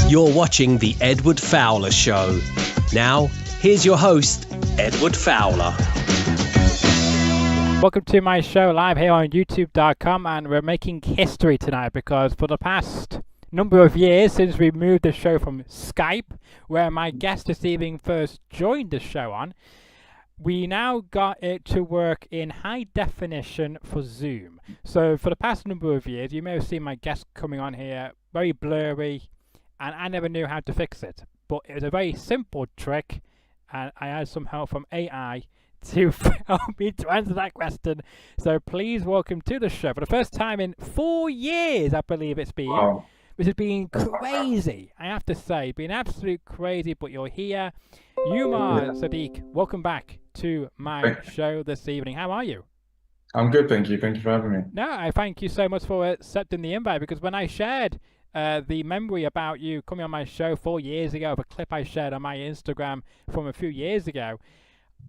You're watching The Edward Fowler Show. Now, here's your host, Edward Fowler. Welcome to my show live here on YouTube.com, and we're making history tonight because for the past number of years since we moved the show from Skype, where my guest this evening first joined the show on, we now got it to work in high definition for Zoom. So for the past number of years, you may have seen my guest coming on here very blurry, and I never knew how to fix it. But it was a very simple trick, and I had some help from AI to help me to answer that question. So please welcome to the show for the first time in 4 years, I believe it's been. Wow. Which has been crazy, I have to say, been absolute crazy, but you're here. Umar Sadiq, welcome back to my show this evening. How are you? I'm good, thank you. Thank you for having me. No, I thank you so much for accepting the invite, because when I shared the memory about you coming on my show 4 years ago, of a clip I shared on my Instagram from a few years ago,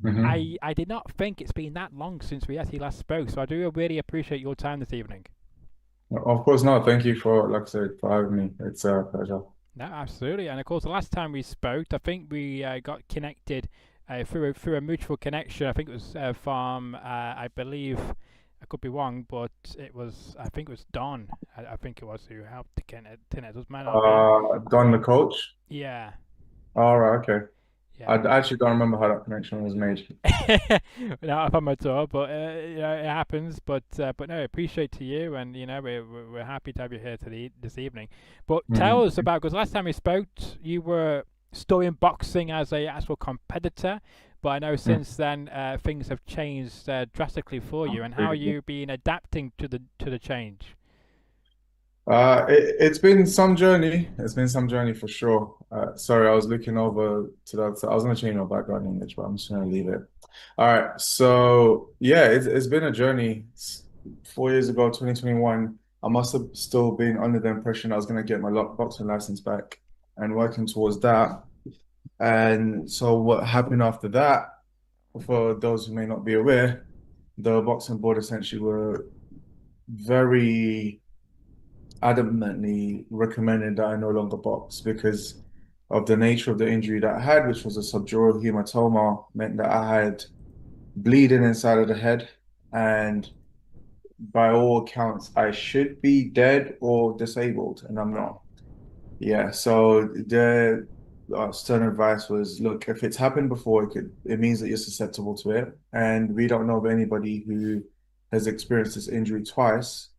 I did not think it's been that long since we actually last spoke, so I do really appreciate your time this evening. Of course not. Thank you for, like I said, for having me. It's a pleasure. No, absolutely. And of course, the last time we spoke, I think we got connected through a mutual connection. I think it was from, I believe, I could be wrong, but I think it was Don. I think it was who helped to connect. It was Don the coach? Yeah. All right, okay. Yeah. I actually don't remember how that connection was made. No, I'm at all, but you know, it happens. But no, I appreciate to you, and you know, we're happy to have you here this evening. But tell us about, because last time we spoke, you were still in boxing as a actual competitor, but I know since then things have changed drastically for you. And how are you been adapting to the change? It's been some journey. It's been some journey for sure. Sorry, I was looking over to that. I was going to change my background image, but I'm just going to leave it. All right. So yeah, it's been a journey. 4 years ago, 2021, I must have still been under the impression I was going to get my boxing license back and working towards that. And so what happened after that, for those who may not be aware, the boxing board essentially were very adamantly recommended that I no longer box because of the nature of the injury that I had, which was a subdural hematoma, meant that I had bleeding inside of the head, and by all accounts, I should be dead or disabled, and I'm not. Yeah, so the stern advice was, look, if it's happened before, it means that you're susceptible to it, and we don't know of anybody who has experienced this injury twice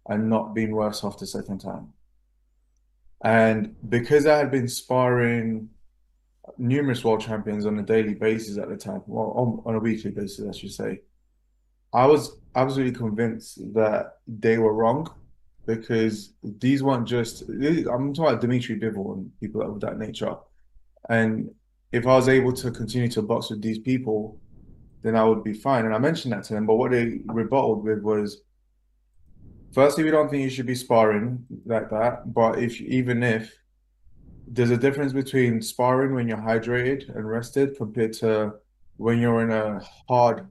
and not been worse off the second time. And because I had been sparring numerous world champions on a daily basis at the time, well, on a weekly basis, I should say, I was absolutely convinced that they were wrong, because these weren't just, I'm talking about Dimitri Bivol and people of that nature. And if I was able to continue to box with these people, then I would be fine. And I mentioned that to them, but what they rebutted with was, firstly, we don't think you should be sparring like that. But even if there's a difference between sparring when you're hydrated and rested compared to when you're in a hard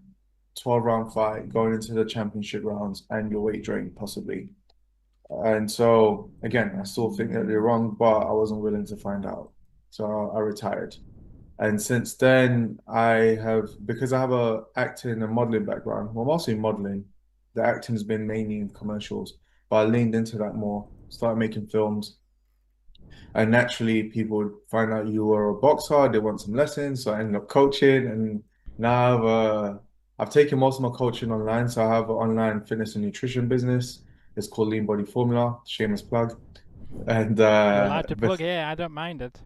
12-round fight going into the championship rounds and your weight drained possibly. And so again, I still think that they're wrong, but I wasn't willing to find out. So I retired. And since then, because I have a acting and modeling background, well, mostly modeling. The acting has been mainly in commercials, but I leaned into that more, started making films. And naturally, people would find out you were a boxer, they want some lessons, so I ended up coaching. And now I've taken most of my coaching online, so I have an online fitness and nutrition business. It's called Lean Body Formula, shameless plug. And You're allowed to plug here, I don't mind it.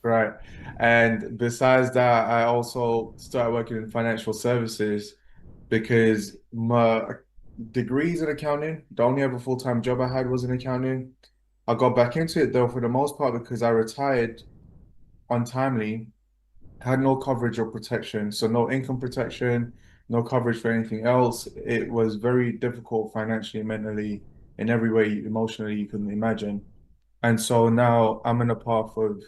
Right. And besides that, I also started working in financial services because my degrees in accounting, the only other full-time job I had was in accounting. I got back into it though for the most part because I retired untimely, had no coverage or protection, so no income protection, no coverage for anything else. It was very difficult financially, mentally, in every way, emotionally you can imagine. And so now I'm in a path of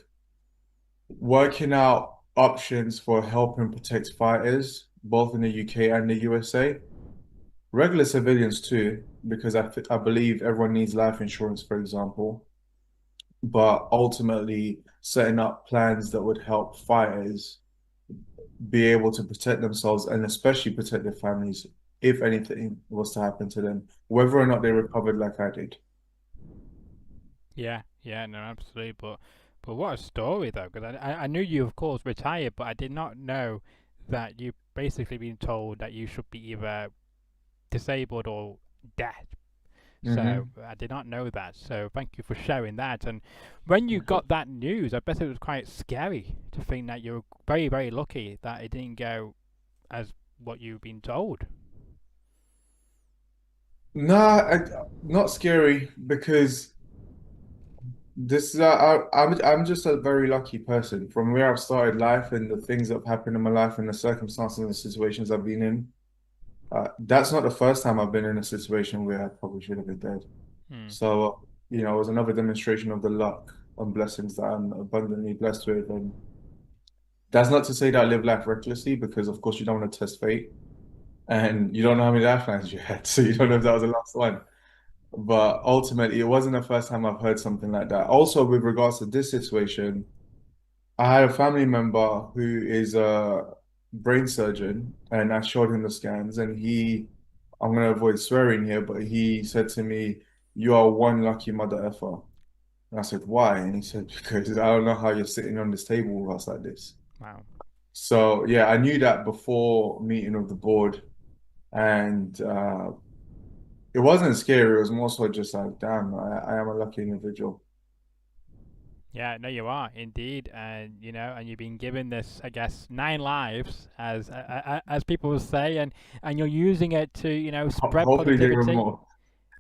working out options for helping protect fighters, both in the UK and the USA. Regular civilians too, because I believe everyone needs life insurance, for example. but ultimately setting up plans that would help fighters be able to protect themselves and especially protect their families if anything was to happen to them, whether or not they recovered like I did. Yeah, yeah, no, absolutely. But what a story though, because I knew you, of course, retired, but I did not know that you basically been told that you should be either disabled or dead. So Hmm. I did not know that. So thank you for sharing that. And when you got that news, I bet it was quite scary to think that you were very, very lucky that it didn't go as what you've been told. Nah, not scary because this is I'm just a very lucky person from where I've started life and the things that have happened in my life and the circumstances and the situations I've been in. That's not the first time I've been in a situation where I probably should have been dead. Hmm. So, it was another demonstration of the luck and blessings that I'm abundantly blessed with. And that's not to say that I live life recklessly, because of course you don't want to test fate and you don't know how many lifelines you had, so you don't know Yeah. if that was the last one. But ultimately, it wasn't the first time I've heard something like that. Also, with regards to this situation, I had a family member who is a brain surgeon, and I showed him the scans, and I'm going to avoid swearing here, but he said to me, "You are one lucky mother effer." And I said, "Why?" And he said, "Because I don't know how you're sitting on this table with us like this." Wow. So, yeah, I knew that before meeting of the board, and it wasn't scary. It was more so just like, damn, I am a lucky individual. Yeah, no, you are indeed, and and you've been given this, I guess, 9 lives, as people will say, and you're using it to, spread Hopefully there were positivity. more.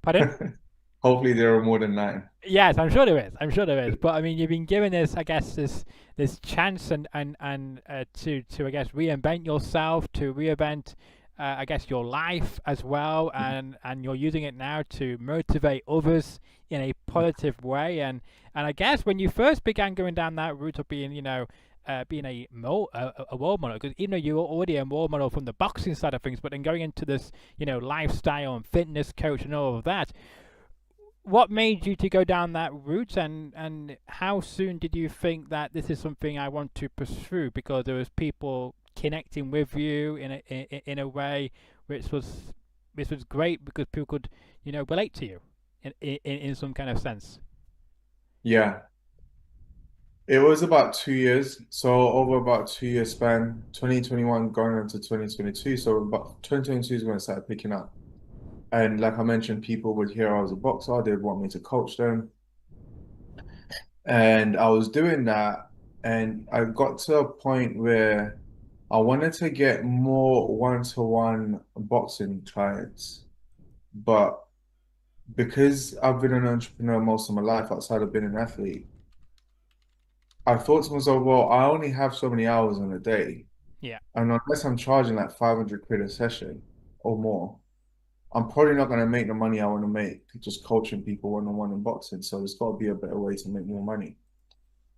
Pardon? Hopefully there were more than nine. Yes, I'm sure there is. I'm sure there is. But I mean, you've been given this, I guess, this chance and to I guess reinvent yourself, to reinvent, I guess, your life as well, and you're using it now to motivate others in a positive way. And I guess when you first began going down that route of being, being a role model, because even though you were already a role model from the boxing side of things, but then going into this, lifestyle and fitness coach and all of that, what made you to go down that route, and how soon did you think that this is something I want to pursue, because there was people connecting with you in a way which was great, because people could relate to you in some kind of sense. Yeah, it was about 2 years. So over about 2 year span, 2021 going into 2022. So about 2022 is when it started picking up. And like I mentioned, people would hear I was a boxer, they'd want me to coach them. And I was doing that. And I got to a point where I wanted to get more one-to-one boxing clients. But because I've been an entrepreneur most of my life outside of being an athlete, I thought to myself, well, I only have so many hours in a day. Yeah. And unless I'm charging like 500 quid a session or more, I'm probably not going to make the money I want to make just coaching people one-on-one in boxing. So there's got to be a better way to make more money.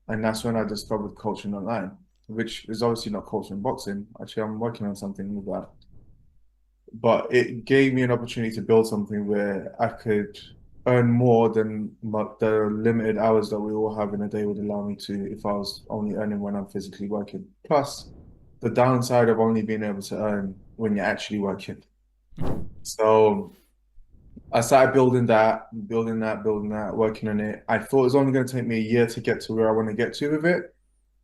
And that's when I discovered coaching online, which is obviously not coaching boxing. Actually, I'm working on something with that. But it gave me an opportunity to build something where I could earn more than the limited hours that we all have in a day would allow me to if I was only earning when I'm physically working. Plus, the downside of only being able to earn when you're actually working. So I started building that, working on it. I thought it was only going to take me a year to get to where I want to get to with it.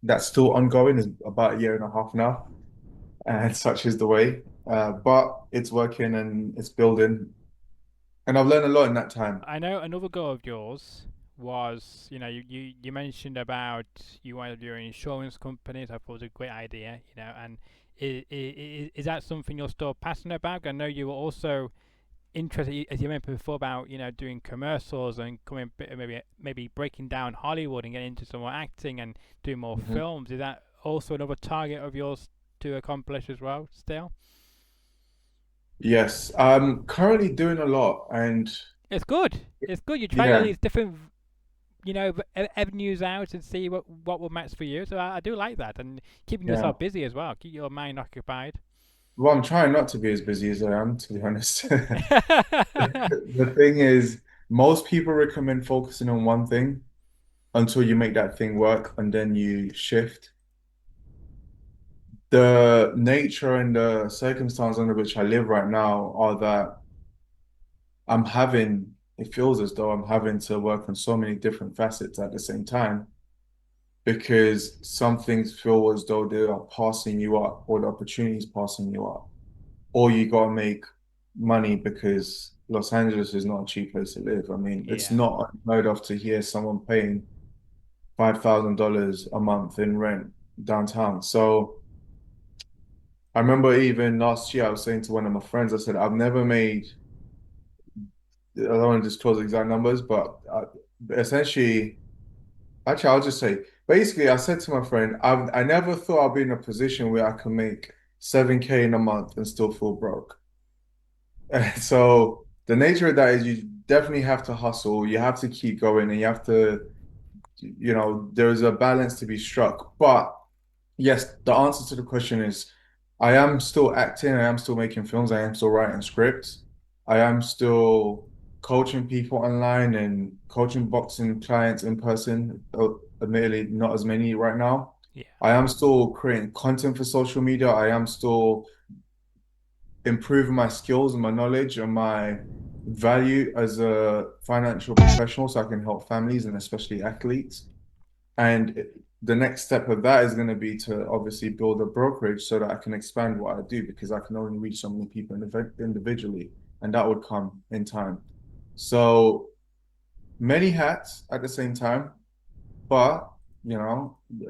That's still ongoing. It's about a year and a half now, and such is the way. But it's working and it's building, and I've learned a lot in that time. I know another goal of yours was, you mentioned about you wanted to do your insurance companies. I thought it was a great idea, and is that something you're still passionate about? I know you were also interested, as you mentioned before, about doing commercials and coming maybe breaking down Hollywood and getting into some more acting and doing more Mhm. films. Is that also another target of yours to accomplish as well? Still, Yes, I'm currently doing a lot, and it's good. It's good. You're trying all yeah, these different avenues out and see what will match for you. So I do like that, and keeping yeah. yourself busy as well. Keep your mind occupied. Well, I'm trying not to be as busy as I am, to be honest. The thing is, most people recommend focusing on one thing. until you make that thing work and then you shift. The nature and the circumstance under which I live right now are that it feels as though I'm having to work on so many different facets at the same time because some things feel as though they are passing you up or the opportunity is passing you up. Or you got to make money because Los Angeles is not a cheap place to live. I mean, it's Yeah, not unheard of to hear someone paying $5,000 a month in rent downtown. So I remember even last year, I was saying to one of my friends, I said, I've never made, I don't want to disclose exact numbers, but essentially, actually, I'll just say, basically, I said to my friend, I never thought I'd be in a position where I can make 7K in a month and still feel broke. So the nature of that is you definitely have to hustle, you have to keep going, and you have to, there's a balance to be struck. But yes, the answer to the question is I am still acting, I am still making films, I am still writing scripts, I am still coaching people online and coaching boxing clients in person, admittedly not as many right now. yeah, I am still creating content for social media. I am still improving my skills and my knowledge and my value as a financial professional so I can help families and especially athletes. And the next step of that is going to be to obviously build a brokerage so that I can expand what I do because I can only reach so many people individually, and that would come in time. So many hats at the same time, but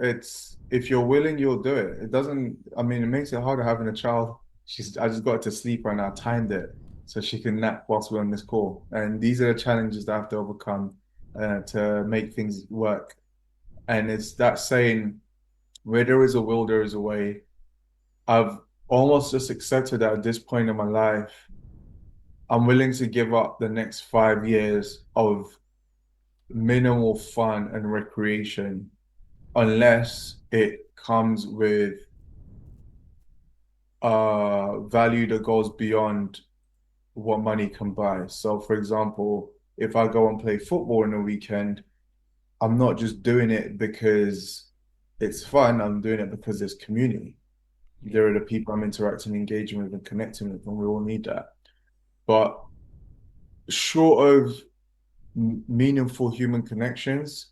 it's if you're willing, you'll do it. It doesn't, I mean, it makes it harder having a child. I just got her to sleep right now, timed it so she can nap whilst we're on this call. And these are the challenges that I have to overcome to make things work. And it's that saying, where there is a will, there is a way. I've almost just accepted that at this point in my life, I'm willing to give up the next 5 years of minimal fun and recreation unless it comes with value that goes beyond what money can buy. So, for example, if I go and play football in the weekend, I'm not just doing it because it's fun, I'm doing it because there's community. yeah. There are the people I'm interacting, engaging with, and connecting with, and we all need that. But short of meaningful human connections,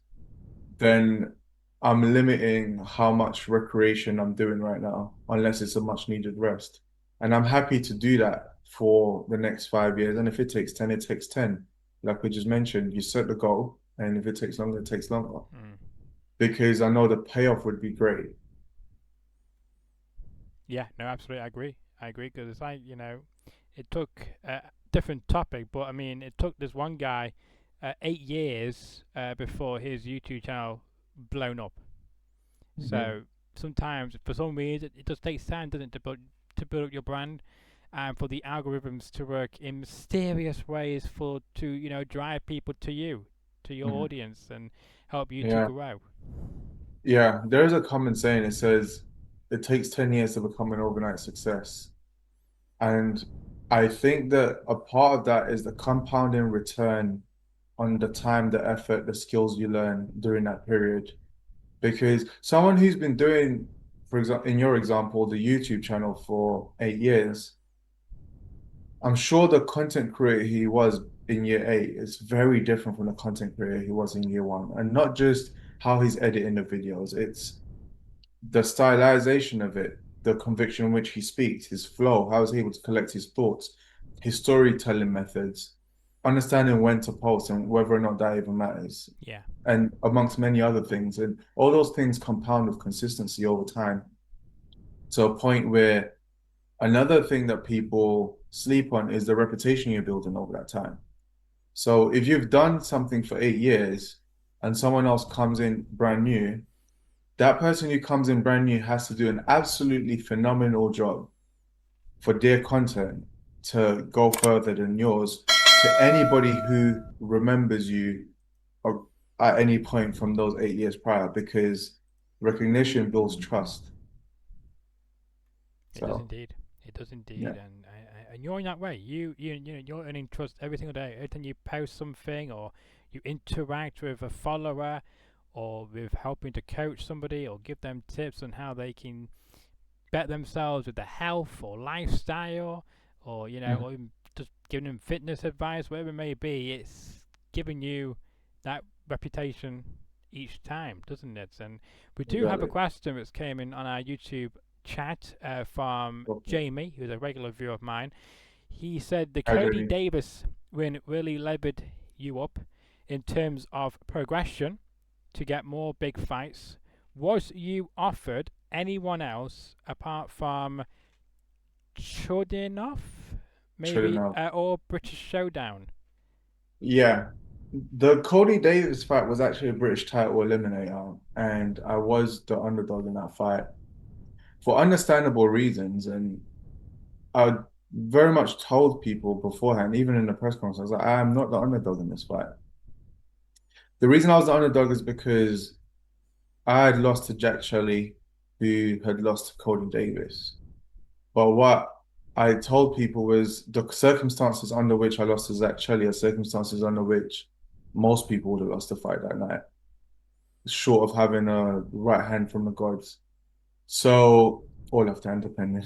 then I'm limiting how much recreation I'm doing right now, unless it's a much needed rest. And I'm happy to do that for the next 5 years. And if it takes 10, it takes 10. Like we just mentioned, you set the goal, and if it takes longer, it takes longer. Mm. Because I know the payoff would be great. Yeah, no, absolutely, I agree. I agree because it's like it took a different topic, but I mean, it took this one guy 8 years before his YouTube channel blown up. Mhm. So sometimes, for some reason, it just takes time, doesn't it, to build up your brand, and for the algorithms to work in mysterious ways to drive people to you, to your Mhm. audience, and help you to Yeah. grow. Yeah. There is a common saying. It says it takes 10 years to become an overnight success. And I think that a part of that is the compounding return on the time, the effort, the skills you learn during that period. Because someone who's been doing, for example, in your example, the YouTube channel for 8 years, I'm sure the content creator he was in year eight is very different from the content creator he was in year one. And not just how he's editing the videos, it's the stylization of it, the conviction in which he speaks, his flow, how is he able to collect his thoughts, his storytelling methods, understanding when to post and whether or not that even matters, Yeah, and amongst many other things. And all those things compound with consistency over time to a point where another thing that people sleep on is the reputation you're building over that time. So if you've done something for 8 years and someone else comes in brand new, that person who comes in brand new has to do an absolutely phenomenal job for their content to go further than yours to anybody who remembers you at any point from those 8 years prior, because recognition builds trust. it does So, indeed. It does indeed, yeah. and you're in that way. You're earning trust every single day. Every time you post something or you interact with a follower or with helping to coach somebody or give them tips on how they can better themselves with their health or lifestyle, or Mhm. or even just giving them fitness advice, whatever it may be. It's giving you that reputation each time, doesn't it? And we do have a Exactly. question that's came in on our YouTube chat from Okay. Jamie, who's a regular viewer of mine. He said the Hi, Cody Jamie. Davis win really levered you up in terms of progression to get more big fights. Was you offered anyone else apart from Chudinov, Should have maybe, known. or British Showdown? Yeah. The Cody Davis fight was actually a British title eliminator, and I was the underdog in that fight for understandable reasons. And I very much told people beforehand, even in the press conference, I was like, I am not the underdog in this fight. The reason I was the underdog is because I had lost to Jack Shelley, who had lost to Cody Davis. But what I told people was the circumstances under which I lost to Zach Shelley are circumstances under which most people would have lost the fight that night, short of having a right hand from the gods. So, or left hand, depending.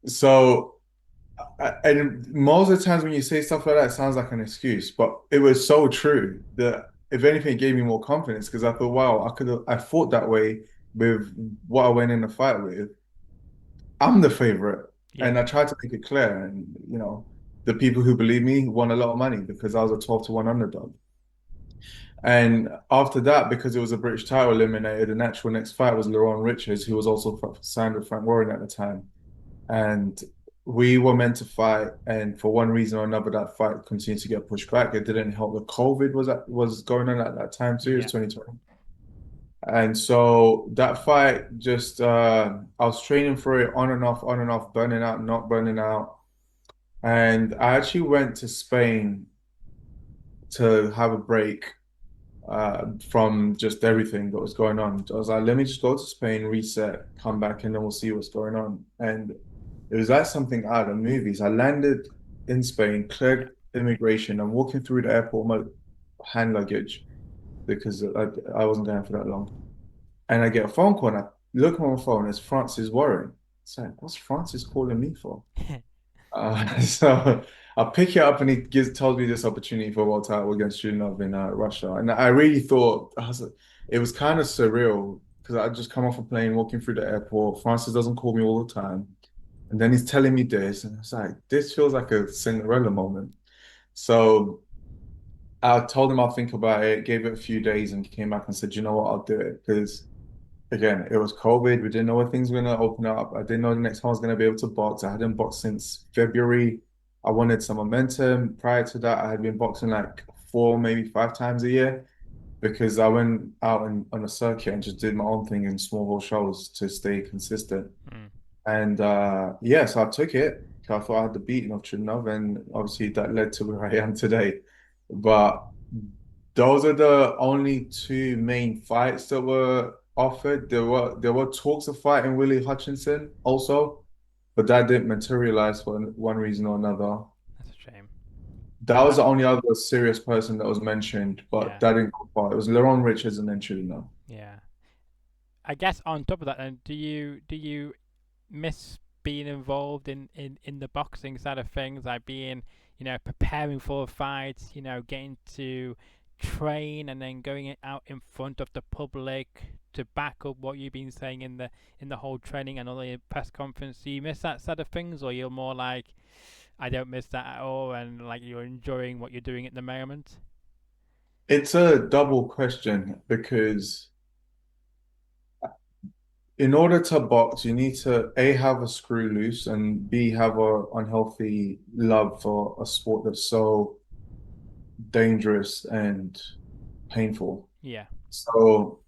So, and most of the times when you say stuff like that, it sounds like an excuse, but it was so true that if anything, it gave me more confidence because I thought, wow, I fought that way with what I went in the fight with. I'm the favorite. Yeah, And I tried to make it clear. And, the people who believe me won a lot of money because I was a 12-1 underdog. And after that, because it was a British title eliminator, the natural next fight was Leron Richards, who was also signed with Frank Warren at the time. And we were meant to fight, and for one reason or another, that fight continued to get pushed back. It didn't help that COVID was going on at that time too. It was yeah, 2020. And so that fight just I was training for it on and off, burning out, not burning out. And I actually went to Spain to have a break from just everything that was going on. I was like, let me just go to Spain, reset, come back, and then we'll see what's going on. And it was like something out of movies. I landed in Spain, yeah, cleared immigration. I'm walking through the airport with my hand luggage because I wasn't going for that long. And I get a phone call and I look on my phone, it's Francis Warren. It's like, what's Francis calling me for? So I pick it up and he tells me this opportunity for a world title against Shunov in Russia. And I really thought it was kind of surreal because I just come off a plane, walking through the airport. Francis doesn't call me all the time. And then he's telling me this. And it's like, this feels like a Cinderella moment. So I told him I'll think about it, gave it a few days and came back and said, you know what, I'll do it. Because again, it was COVID. We didn't know when things were going to open up. I didn't know the next time I was going to be able to box. I hadn't boxed since February. I wanted some momentum. Prior to that, I had been boxing like 4, maybe 5 times a year because I went out on a circuit and just did my own thing in small hall shows to stay consistent. mm, And yeah, so I took it. I thought I had the beating of Trinov, and obviously that led to where I am today. But those are the only two main fights that were offered. There were talks of fighting Willie Hutchinson also, but that didn't materialize for one reason or another. that's a shame. That was Uh, the only other serious person that was mentioned, but yeah, that didn't go far. It was Leron Richards and then Chulino. yeah. I guess on top of that, then, do you miss being involved in the boxing side of things, like being, preparing for a fight, getting to train and then going out in front of the public to back up what you've been saying in the whole training and all the press conference? Do you miss that side of things, or you're more like, I don't miss that at all, and like you're enjoying what you're doing at the moment? It's a double question because in order to box, you need to A, have a screw loose and B, have a unhealthy love for a sport that's so dangerous and painful. Yeah, So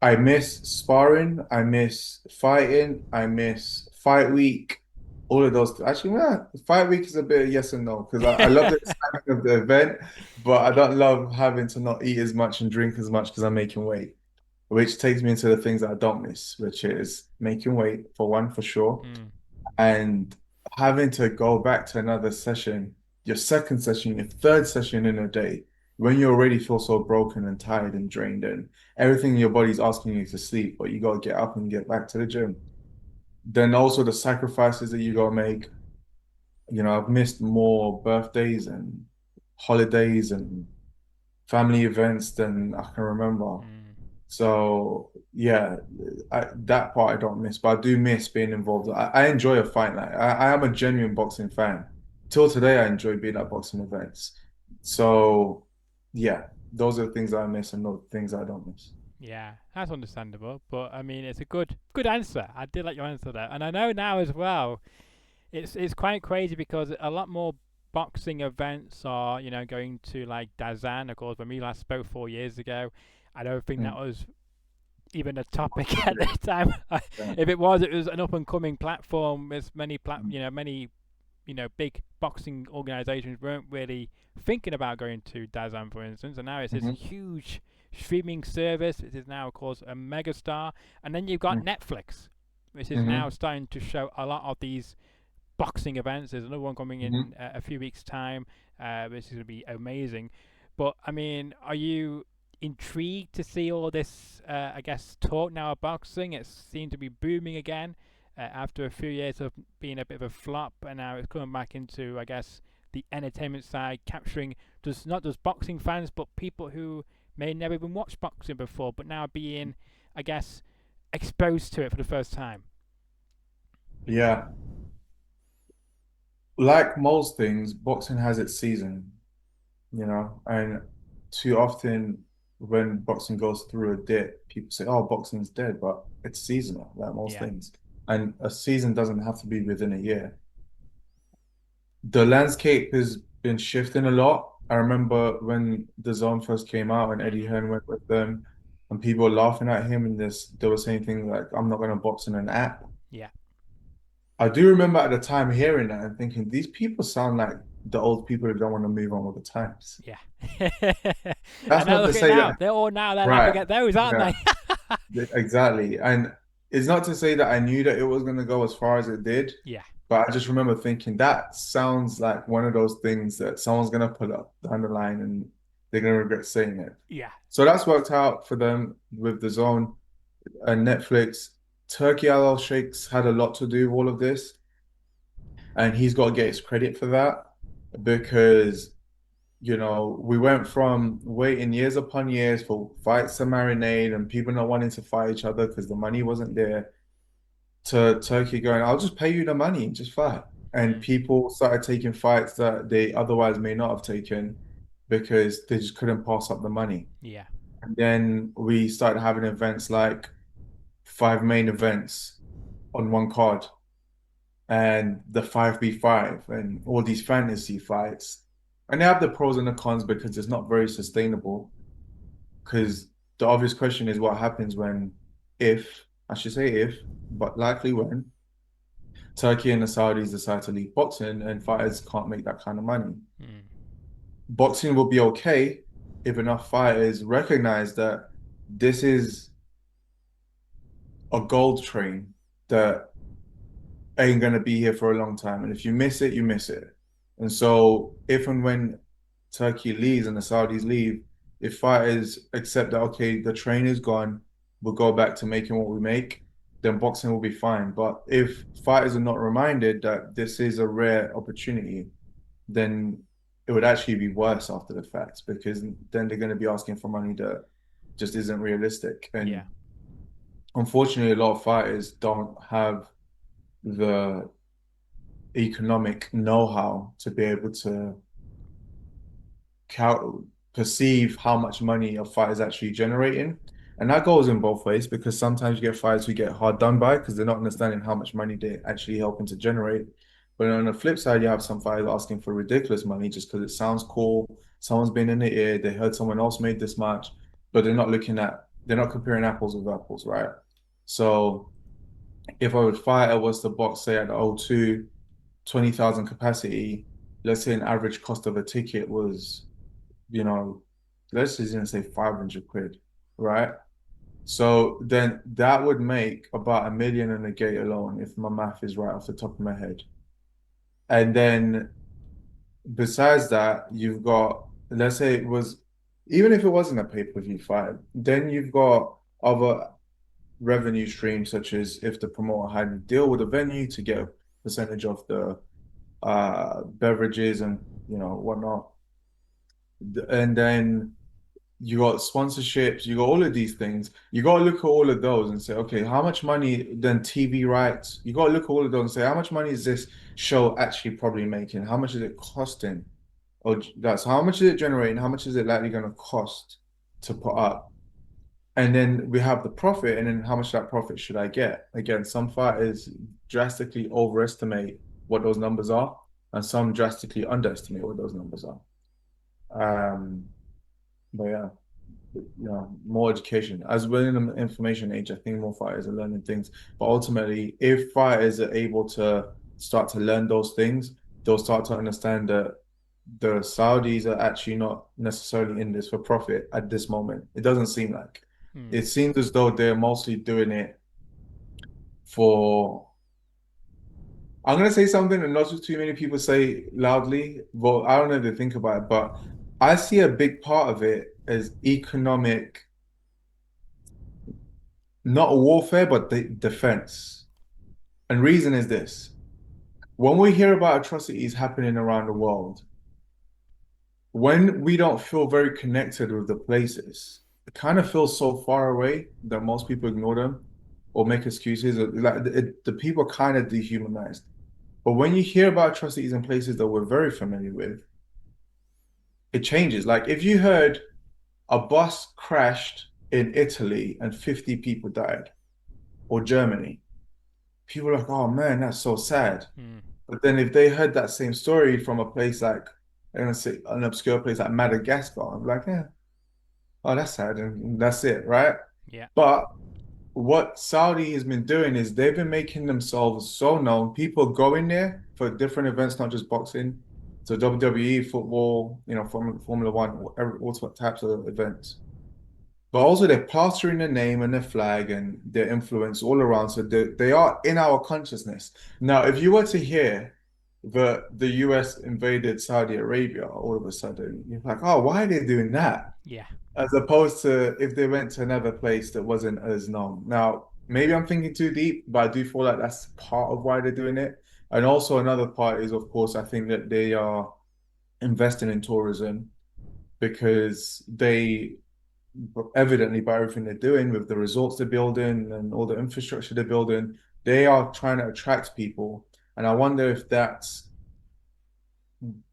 I miss sparring, I miss fighting, I miss fight week, all of those. Actually, yeah, fight week is a bit of yes and no because I love the excitement of the event, but I don't love having to not eat as much and drink as much because I'm making weight. Which takes me into the things that I don't miss, which is making weight for one, for sure, mm, and having to go back to another session, your second session, your third session in a day. when you already feel so broken and tired and drained and everything in your body's asking you to sleep, but you got to get up and get back to the gym. Then also the sacrifices that you got to make. I've missed more birthdays and holidays and family events than I can remember. Mm. So yeah, that part I don't miss, but I do miss being involved. I enjoy a fight night. I am a genuine boxing fan. Till today, I enjoy being at boxing events. So yeah, those are the things I miss and those things I don't miss. Yeah, that's understandable. But I mean, it's a good answer. I did like your answer there, and I know now as well. It's quite crazy because a lot more boxing events are going to like Dazan. Of course, when we last spoke 4 years ago, I don't think that Mm. was even a topic at the time. Yeah. If it was an up and coming platform. As Mm. many big boxing organizations weren't really thinking about going to Dazan, for instance, and now it's this Mhm. huge streaming service. It is now, of course, a megastar, and then you've got Mm. Netflix, which is now Mhm. starting to show a lot of these boxing events. There's another one coming Mhm. in a few weeks' time, which is going to be amazing. But I mean, are you intrigued to see all this? I guess talk now of boxing. It seemed to be booming again after a few years of being a bit of a flop, and now it's coming back into, I guess, the entertainment side, capturing just not just boxing fans, but people who may never even watched boxing before, but now being, I guess, exposed to it for the first time. Yeah, like most things, boxing has its season, and too often when boxing goes through a dip, people say, "Oh, boxing's dead," but it's seasonal, like most Yeah. things. And a season doesn't have to be within a year. The landscape has been shifting a lot. I remember when the Zone first came out and Eddie Hmm. Hearn went with them, and people were laughing at him, and they were saying things like, "I'm not going to box in an app." Yeah. I do remember at the time hearing that and thinking, these people sound like the old people who don't want to move on with the times. Yeah. That's And now not to look at it say now. that, They're all now they're laughing right? at those, aren't Yeah, they? exactly. And it's not to say that I knew that it was going to go as far as it did, Yeah. but I just remember thinking that sounds like one of those things that someone's going to pull up down the line and they're going to regret saying it. Yeah. So that's worked out for them with the Zone and Netflix. Turkey Al Sheikh's had a lot to do with all of this, and he's got to get his credit for that because we went from waiting years upon years for fights to marinate and people not wanting to fight each other because the money wasn't there to Turkey going, I'll just pay you the money, just fight. And Mm. people started taking fights that they otherwise may not have taken because they just couldn't pass up the money. Yeah. And then we started having events like five main events on one card and the 5v5 and all these fantasy fights. And they have the pros and the cons because it's not very sustainable. Because the obvious question is what happens if, I should say if, but likely when, Turkey and the Saudis decide to leave boxing and fighters can't make that kind of money. Mm. Boxing will be okay if enough fighters recognize that this is a gold train that ain't gonna be here for a long time. And if you miss it, you miss it. And so if and when Turkey leaves and the Saudis leave, if fighters accept that, okay, the train is gone, we'll go back to making what we make, then boxing will be fine. But if fighters are not reminded that this is a rare opportunity, then it would actually be worse after the fact because then they're going to be asking for money that just isn't realistic. Yeah. And unfortunately, a lot of fighters don't have the economic know-how to be able to cal perceive how much money a fight is actually generating. And that goes in both ways because sometimes you get fighters who get hard done by because they're not understanding how much money they're actually helping to generate. But on the flip side, you have some fighters asking for ridiculous money just because it sounds cool. Someone's been in the ear, they heard someone else made this much, but they're not comparing apples with apples, right? So if a fighter was to box, say at the O2, 20,000 capacity, let's say an average cost of a ticket was, you know, let's just even say 500 quid, right? So then that would make about 1 million in the gate alone, if my math is right off the top of my head. And then besides that, you've got, let's say it was even if it wasn't a pay-per-view fight, then you've got other revenue streams such as if the promoter had a deal with a venue to get a percentage of the beverages and whatnot. And then you got sponsorships, you got all of these things. You got to look at all of those and say, okay, how much money then TV rights? You got to look at all of those and say, how much money is this show actually probably making? How much is it costing? Or that's how much is it generating? How much is it likely going to cost to put up? And then we have the profit, and then how much that profit should I get? Again, some fighters drastically overestimate what those numbers are, and some drastically underestimate what those numbers are. Um, but yeah, more education. As we're in an information age, I think more fighters are learning things. But ultimately, if fighters are able to start to learn those things, they'll start to understand that the Saudis are actually not necessarily in this for profit at this moment. It doesn't seem like. Hmm. It seems as though they're mostly doing it for. I'm gonna say something and not too many people say loudly. Well, I don't know if they think about it, but I see a big part of it as economic, not warfare, but the defense. And reason is this: when we hear about atrocities happening around the world, when we don't feel very connected with the places, it kind of feels so far away that most people ignore them or make excuses. The people are kind of dehumanized. But when you hear about atrocities in places that we're very familiar with, it changes. Like if you heard a bus crashed in Italy and 50 people died, or Germany, people are like, oh man, that's so sad. Hmm. But then if they heard that same story from a place like, I'm gonna say an obscure place like Madagascar, I'm like, yeah, oh, that's sad, and that's it, right? Yeah. But what Saudi has been doing is they've been making themselves so known. People go in there for different events, not just boxing. So WWE, football, Formula One, all types of events. But also they're plastering their name and their flag and their influence all around. So they are in our consciousness. Now, if you were to hear that the US invaded Saudi Arabia all of a sudden, you're like, oh, why are they doing that? Yeah. As opposed to if they went to another place that wasn't as known. Now, maybe I'm thinking too deep, but I do feel like that's part of why they're doing it. And also another part is, of course, I think that they are investing in tourism because they evidently by everything they're doing with the resorts they're building and all the infrastructure they're building, they are trying to attract people. And I wonder if that's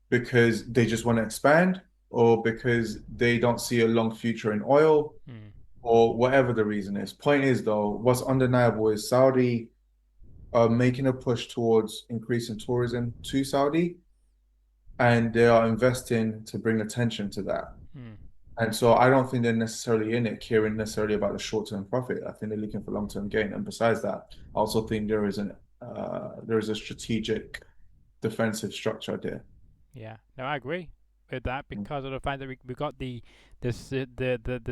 because they just want to expand or because they don't see a long future in oil Hmm. or whatever the reason is. Point is, though, what's undeniable is Saudi are making a push towards increasing tourism to Saudi, and they are investing to bring attention to that. Hmm. And so I don't think they're necessarily in it caring necessarily about the short-term profit. I think they're looking for long-term gain. And besides that, I also think there is a strategic defensive structure there. Yeah. No, I agree with that Mm. because of the fact that we got the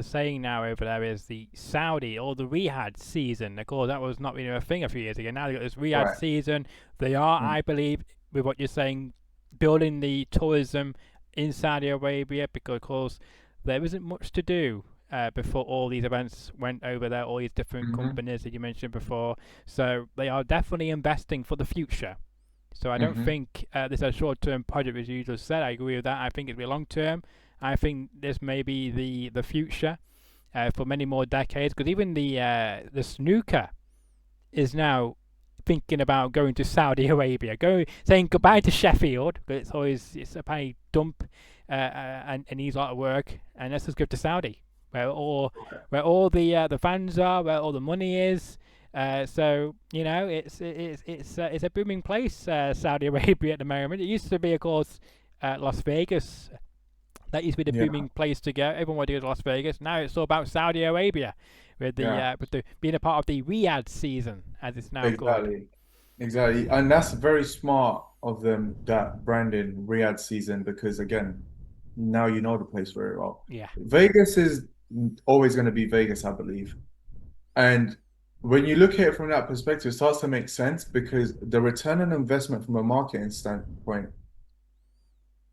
saying now over there is the Saudi or the Riyadh season. Of course, that was not really a thing a few years ago. Now they got this Riyadh Right. season. They are, Mm. I believe, with what you're saying, building the tourism in Saudi Arabia because, of course, there isn't much to do. Before all these events went over there, all these different Hmm. companies that you mentioned before, so they are definitely investing for the future. So I don't Hmm. think this is a short-term project, as you just said. I agree with that. I think it'll be long-term. I think this may be the future for many more decades. Because even the snooker is now thinking about going to Saudi Arabia, saying goodbye to Sheffield because it's a pay dump and needs a lot of work, and let's just go to Saudi, where all the fans are, where all the money is. So it's a booming place, Saudi Arabia at the moment. It used to be, of course, Las Vegas. That used to be the Yeah. booming place to go. Everyone wanted to go to Las Vegas. Now it's all about Saudi Arabia, Yeah. with the being a part of the Riyadh season, as it's now called. Exactly. Exactly. And that's very smart of them, that branding Riyadh season, because again, now you know the place very well. Yeah. Vegas is always going to be Vegas, I believe. And when you look at it from that perspective, it starts to make sense because the return on investment from a marketing standpoint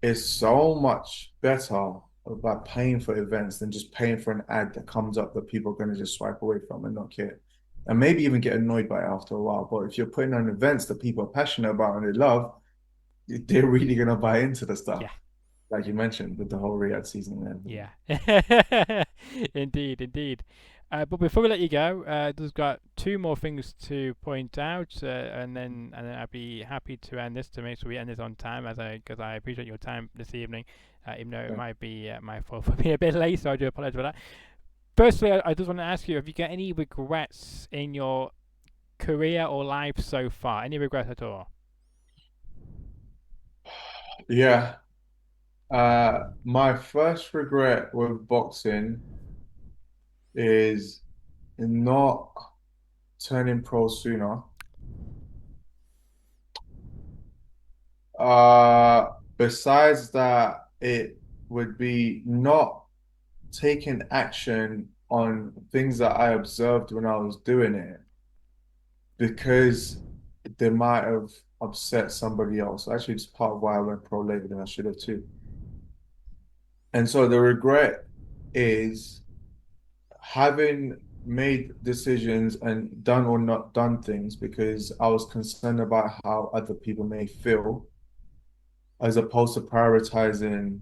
is so much better by paying for events than just paying for an ad that comes up that people are going to just swipe away from and not care. And maybe even get annoyed by it after a while. But if you're putting on events that people are passionate about and they love, they're really going to buy into the Yeah. stuff. Like you mentioned with the whole Riyadh season and everything. Yeah. Indeed, indeed. But before we let you go, just got two more things to point out, and then I'd be happy to end this to make sure we end this on time, because I appreciate your time this evening, even though it Yeah. might be my fault for being a bit late, so I do apologize for that. Firstly, I just want to ask you, have you got any regrets in your career or life so far? Any regrets at all? Yeah. My first regret with boxing is not turning pro sooner. Besides that, it would be not taking action on things that I observed when I was doing it because they might have upset somebody else. Actually, it's part of why I went pro later than I should have too. And so the regret is having made decisions and done or not done things because I was concerned about how other people may feel, as opposed to prioritizing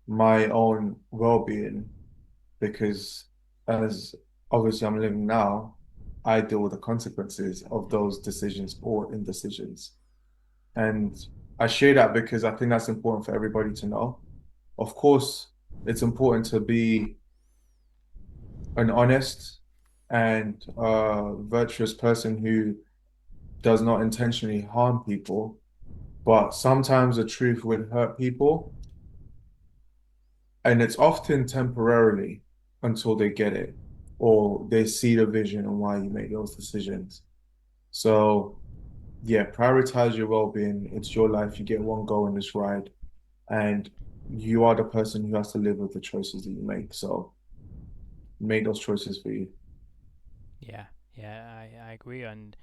my own well-being. Because as obviously I'm living now, I deal with the consequences of those decisions or indecisions. And I share that because I think that's important for everybody to know. Of course, it's important to be an honest and virtuous person who does not intentionally harm people, but sometimes the truth would hurt people, and it's often temporarily until they get it or they see the vision and why you make those decisions. So, yeah, prioritize your well-being. It's your life. You get one go in this ride, and you are the person who has to live with the choices that you make. So, make those choices for you. Yeah, yeah, I agree, and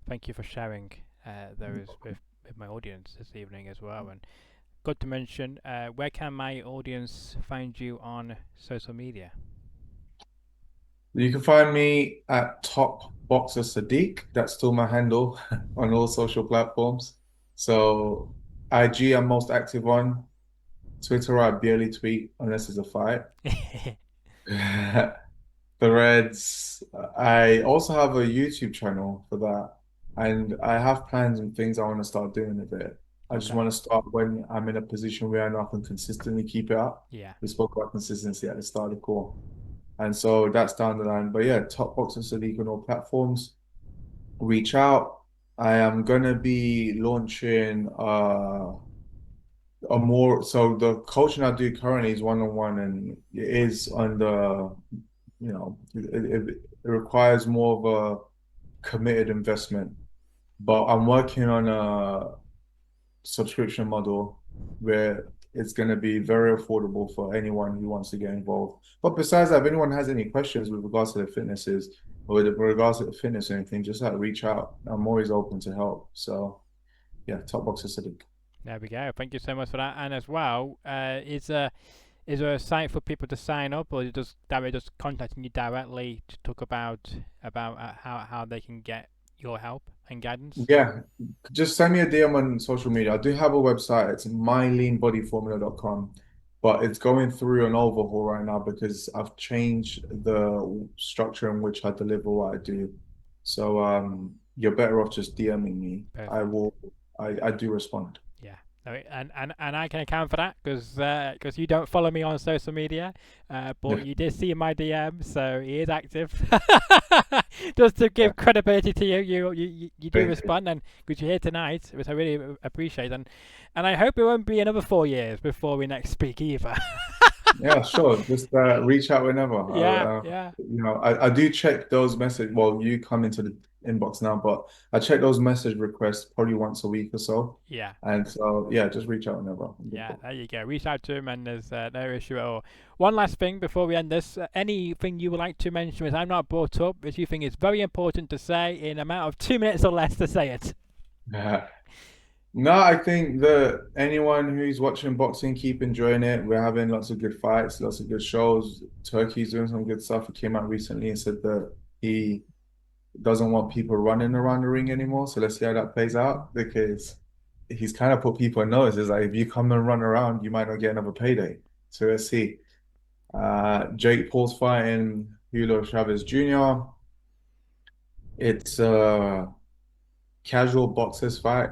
thank you for sharing those with my audience this evening as well. And got to mention, where can my audience find you on social media? You can find me at Top Boxer Sadiq. That's still my handle on all social platforms. So IG I'm most active on. Twitter I barely tweet unless it's a fight. Threads. I also have a YouTube channel for that. And I have plans and things I want to start doing with it. I just Okay. want to start when I'm in a position where I know I can consistently keep it up. Yeah. We spoke about consistency at the start of the call. And so that's down the line. But yeah, Top Boxer Sadiq on all platforms. Reach out. I am gonna be launching a more so the coaching I do currently is one-on-one and it is under, it requires more of a committed investment. But I'm working on a subscription model where it's going to be very affordable for anyone who wants to get involved. But besides that, if anyone has any questions with regards to their fitnesses or with regards to the fitness or anything, just like reach out. I'm always open to help. So yeah, Top Box Acidic. There we go. Thank you so much for that. And as well, is there a site for people to sign up, or is it just that way just contacting you directly to talk about how they can get your help and guidance? Yeah, just send me a DM on social media. I do have a website. It's myleanbodyformula.com, but it's going through an overhaul right now because I've changed the structure in which I deliver what I do. So you're better off just DMing me. I Perfect. will. I do respond. Yeah. No, and I can account for that because you don't follow me on social media, but Yeah, you did see my DM, so he is active. Just to yeah. give credibility to you, you do Thank you. respond, and because you're here tonight, which I really appreciate, and I hope it won't be another 4 years before we next speak either. Yeah, sure. Just reach out whenever. Yeah, yeah, I do check those message. Well, you come into the inbox now, but I check those message requests probably once a week or so. yeah. And so, yeah, just reach out whenever. Yeah, there you go. Reach out to him, and there's no issue at all. One last thing before we end this: anything you would like to mention which I'm not brought up, which you think is very important to say in a matter of 2 minutes or less to say it? No, I think that anyone who's watching boxing, keep enjoying it. We're having lots of good fights, lots of good shows. Turkey's doing some good stuff. He came out recently and said that he doesn't want people running around the ring anymore. So let's see how that plays out because he's kind of put people on notice. It's like if you come and run around, you might not get another payday. So let's see. Jake Paul's fighting Julio Chavez Jr. It's a casual boxers fight,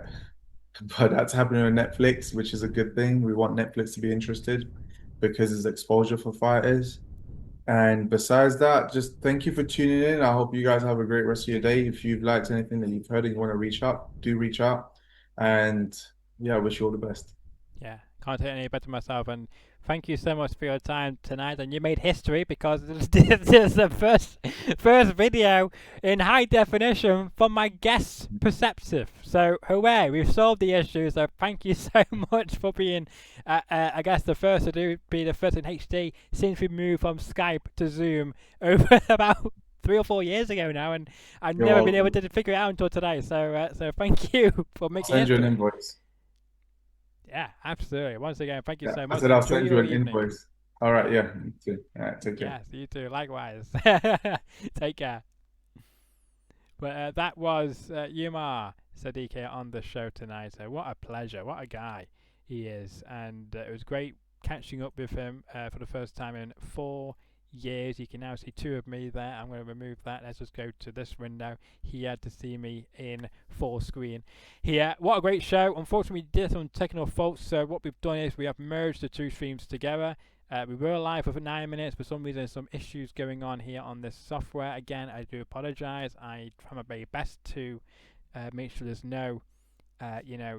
but that's happening on Netflix, which is a good thing. We want Netflix to be interested because it's exposure for fighters. And besides that, just thank you for tuning in. I hope you guys have a great rest of your day. If you've liked anything that you've heard and you want to reach out, do reach out. And yeah, I wish you all the best. Yeah, can't say any better myself. And thank you so much for your time tonight. And you made history because this is the first video in high definition from my guest perspective. So hooray, we've solved the issue. So thank you so much for being, I guess, the first to be the first in HD since we moved from Skype to Zoom over about 3 or 4 years ago now, and I've You're never been able welcome. to figure it out until today. So thank you for I'll making send you an history. invoice. Yeah, absolutely. Once again, thank you Yeah, so I much. said I'll Enjoy send you your an evening. invoice. All right, yeah, you too. All right, take care. Yes, you too. Likewise. Take care. But that was Umar Sadiq here on the show tonight. So what a pleasure. What a guy he is. And it was great catching up with him for the first time in 4 years. You can now see two of me there. I'm going to remove that. Let's just go to this window. He had to see me in full screen here. What a great show. Unfortunately, we did some technical faults. So what we've done is we have merged the two streams together. We were live for 9 minutes. For some reason, some issues going on here on this software. Again, I do apologize. I try my very best to make sure there's no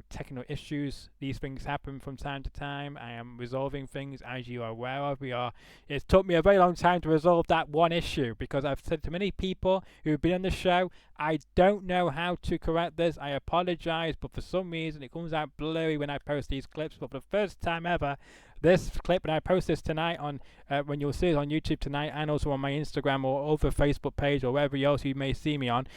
technical issues. These things happen from time to time. I am resolving things, as you are aware of. It's took me a very long time to resolve that one issue because I've said to many people who've been on the show, I don't know how to correct this. I apologize, but for some reason it comes out blurry when I post these clips. But for the first time ever, this clip, and I post this tonight on when you'll see it on YouTube tonight, and also on my Instagram or over Facebook page or wherever else you may see me on,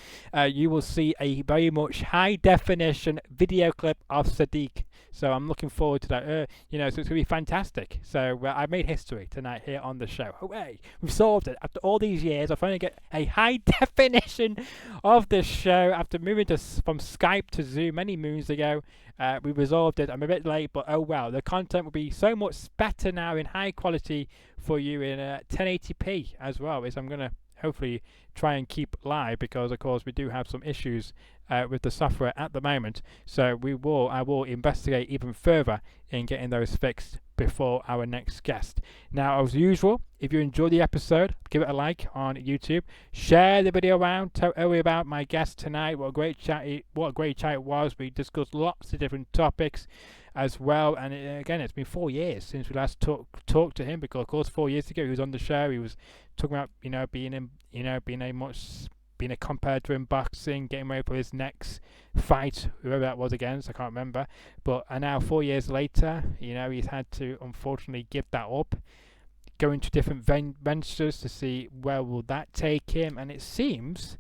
you will see a very much high definition video clip of Sadiq. So I'm looking forward to that. So it's going to be fantastic. So I made history tonight here on the show. Hooray! We've solved it. After all these years, I finally get a high definition of this show after moving from Skype to Zoom many moons ago. We resolved it. I'm a bit late, but oh well. The content will be so much better now in high quality for you in 1080p as well, as I'm going to hopefully try and keep live because, of course, we do have some issues with the software at the moment. So I will investigate even further in getting those fixed before our next guest. Now, as usual, if you enjoyed the episode, give it a like on YouTube. Share the video around. Tell everybody about my guest tonight. What a great chat it was. We discussed lots of different topics as well. And again, it's been 4 years since we last talked to him because, of course, 4 years ago he was on the show. He was talking about being a competitor in boxing, getting ready for his next fight, whoever that was against, I can't remember. But now 4 years later, he's had to unfortunately give that up, go into different ventures to see where will that take him, and it seems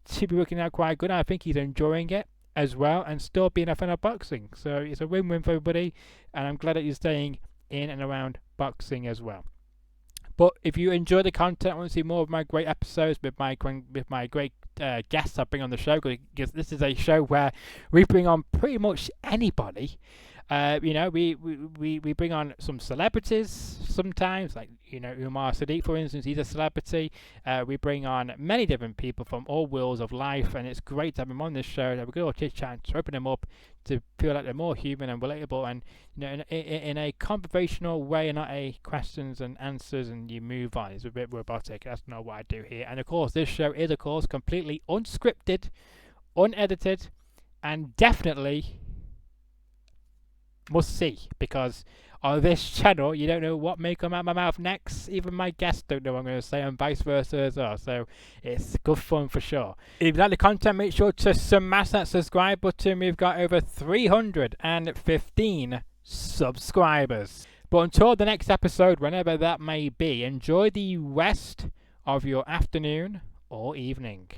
to be working out quite good. I think he's enjoying it as well and still being a fan of boxing. So it's a win-win for everybody, and I'm glad that he's staying in and around boxing as well. But if you enjoy the content, want to see more of my great episodes with my great guests I bring on the show, because this is a show where we bring on pretty much anybody. We bring on some celebrities sometimes, like Umar Sadiq, for instance. He's a celebrity. We bring on many different people from all worlds of life, and it's great to have them on this show. We're going to chit chat to open them up to feel like they're more human and relatable, and in a conversational way, and not a questions and answers and you move on. It's a bit robotic. That's not what I do here. And of course, this show is completely unscripted, unedited, and definitely must see, because on this channel you don't know what may come out of my mouth next. Even my guests don't know what I'm going to say, and vice versa as well. So it's good fun for sure. If you like the content, make sure to smash that subscribe button. We've got over 315 subscribers. But until the next episode, whenever that may be, enjoy the rest of your afternoon or evening.